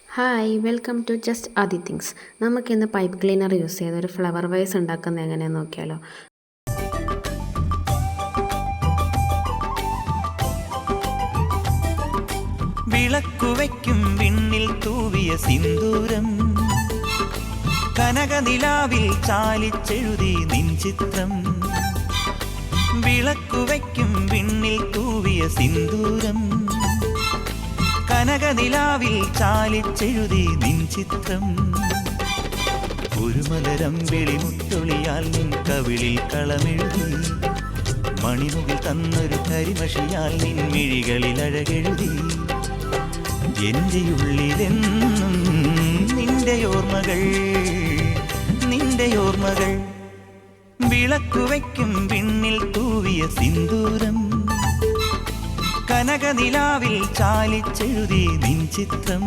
Hi welcome to just Aadhi things. നമുക്കിന്ന് pipe cleaner use ചെയ്ത് ഒരു ഫ്ലവർ വൈസ് ഉണ്ടാക്കുന്നത് എങ്ങനെയാണെന്ന് നോക്കിയാലോ. വിളക്കുവയ്ക്കും വിണ്ണിൽ തൂവിയ സിന്ദൂരം, കനകനിലാവിൽ ചാലിച്ചെഴുതി നിൻ ചിത്രം. വിളക്കുവയ്ക്കും വിണ്ണിൽ തൂവിയ സിന്ദൂരം, കനകനിലാവിൽ ചാലിച്ചെഴുതി നിൻ ചിത്രം. ഒരു മലരം വെളിമുത്തൊളിയാൽ നിൻ കവിളിൽ കളമെഴുതി, മണിമുകിൽ തന്നൊരു കരിമഷിയാൽ നിൻ മിഴികളിൽ അഴകെഴുതി. എൻ്റെ ഉള്ളിലെന്നും നിന്റെ ഓർമ്മകൾ, നിന്റെ ഓർമ്മകൾ. വിളക്കുവയ്ക്കും വിണ്ണിൽ തൂവിയ സിന്ദൂരം, കനകനിലാവിൽ ചാലിച്ചെഴുതി നിൻ ചിത്രം.